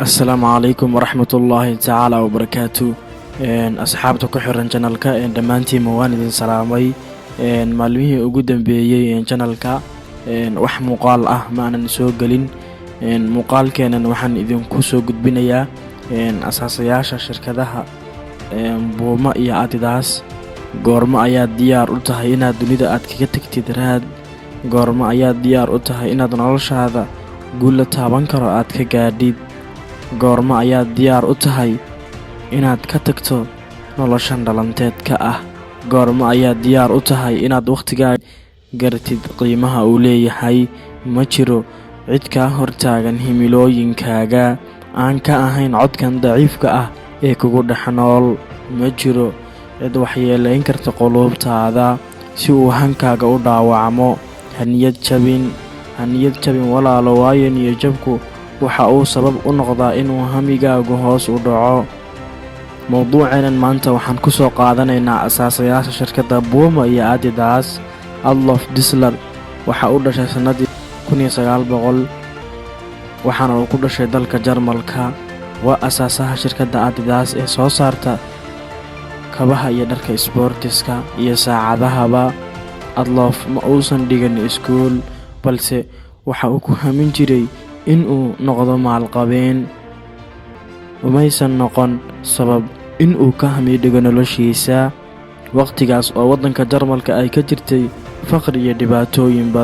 السلام عليكم ورحمة الله تعالى وبركاته. أصحابته كحرن channelka dhammaantiin waan idin salaamay. Maalmihii ugu dambeeyay channelka wax muuqaal ah ma aanan soo galin. Muuqaalkeenan waxaan idinku soo gudbinayaa asaasayaasha shirkadaha Puma iyo Adidas. Goorma ayaad diyaar u tahay inaad dunida aad kaga tagtid raad? Goorma ayaad diyaar u tahay inaad noloshaada guul la taaban karo aad ka gaadhid? Goorma ayaad diyaar u tahay inaad ka tagto noloshan dhalanteedka ah? Goorma ayaad diyaar u tahay inaad waqtigaaga garatid qiimaha uu leeyahay? Ma jiro cid ka hortaagan himilooyinkaaga aan ka ahayn codkan daciifka ah ee kugu dhex nool. Ma jiro cid waxyeelayn karta qulubtaada si uu hankaaga u dhaawacmo. Ha niyad jabin walaalo, waayo niyad jabku waxa uu sabab u noqdaa inuu hamigaagu hoos u dhaco. Mowduuceenan maanta waxaan ku soo qaadanaynaa asaasayaasha shirkadda Puma iyo Adidas. Adolf Dassler waxa uu dhashay sanadii 1900 waxaana uu ku dhashay dalka Jarmalka. Waa asaasaha shirkadda Adidas ee soo saarta kabaha iyo dharka sportiska iyo saacadahaba. Adolf ma uusan dhigan iskuul, balse waxa uu ku hamin jiray inuu noqdo maalqabeen. Umaysan noqon sabab inuu ka hamiyo noloshiisa waqtigaas oo waddanka Jarmalka ay ka jirtay faqri iyo dhibaatooyin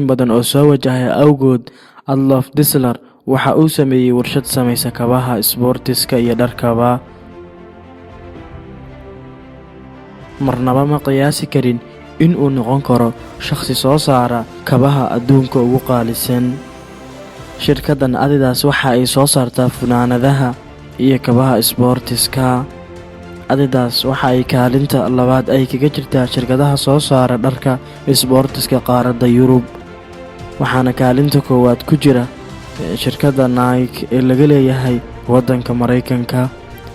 badan oo soo wajahay awgood. Adolf Dassler waxa uu sameeyay warshad samaysa kabaha sportiska iyo dharkaba. Marnaba ma qiyaasi karin inuu noqon karo shakhsi soo saara kabaha adduunka ugu qaalisan. Shirkaddan Adidas waxa ay soo saartaa funaanadaha iyo kabaha sportiska. Adidas waxa ay kaalinta labaad ay kaga jirtaa shirkadaha soo saara dharka sportiska qaaradda Yurub, waxaana kaalinta koowaad ku jira shirkadda Nike ee laga leeyahay waddanka Mareykanka.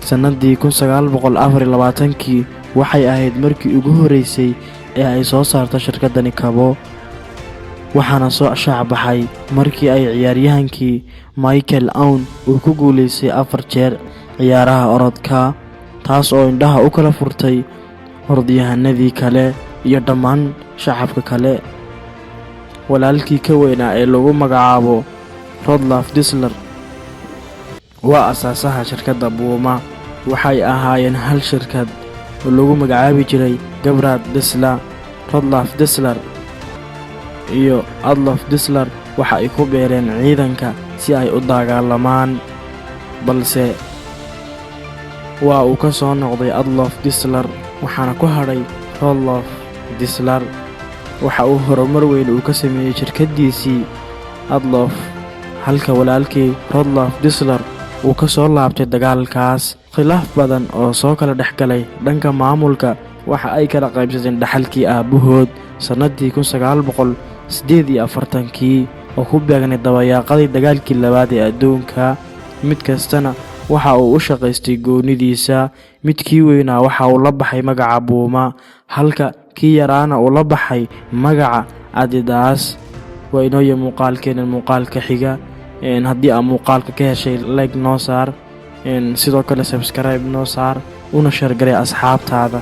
Sanadii 1924 waxay ahayd markii ugu horeysay ee ay soo saarto shirkaddani kabo, waxaana soo shaac-baxay markii ay ciyaaryahankii Michael Owen uu ku guuleystay 4 jeer ciyaaraha orodka, taas oo indhaha u kala furtay orodyahanadii kale iyo dhammaan shacabka kale. Walaalkii ka weynaa ee lagu magacaabo Adolf Dassler waa asaasaha shirkadda Puma. Waxay ahaayeen hal shirkad oo lagu magacaabi jiray Gebhard Dassler. Adolf Dassler iyo Adolf Dassler waxa ay ku beereen ciidanka si ay u dagaalamaan, balse waa uu ka soo noqday Adolf Dassler, waxaana ku hadhay Adolf Dassler. waxa uu horumar weyn uu ka sameeyay shirkaddiisii Adolf, halka walaalkii Adolf Dassler uu ka soo laabtay dagaalkaas. Khilaaf badan oo soo kala dhexgalay dhanka maamulka waxa ay kala qaybsadeen dhaxalkii aabahood sanadii 1948 oo ku beegnay dabayaaqadii dagaalkii labaad ee adduunka. Mid kastana waxa uu u shaqaystay goonidiisa. Midkii weynaa waxa uu la baxay magaca Puma, halka kii yaraana uu la baxay magaca Adidas. Waa inoo muuqaalkeenan muuqaalka xiga. Haddii aad muuqaalka ka heshay, like noo saar, sidoo kale subscribe noo saar, una share garee asxaabtaada.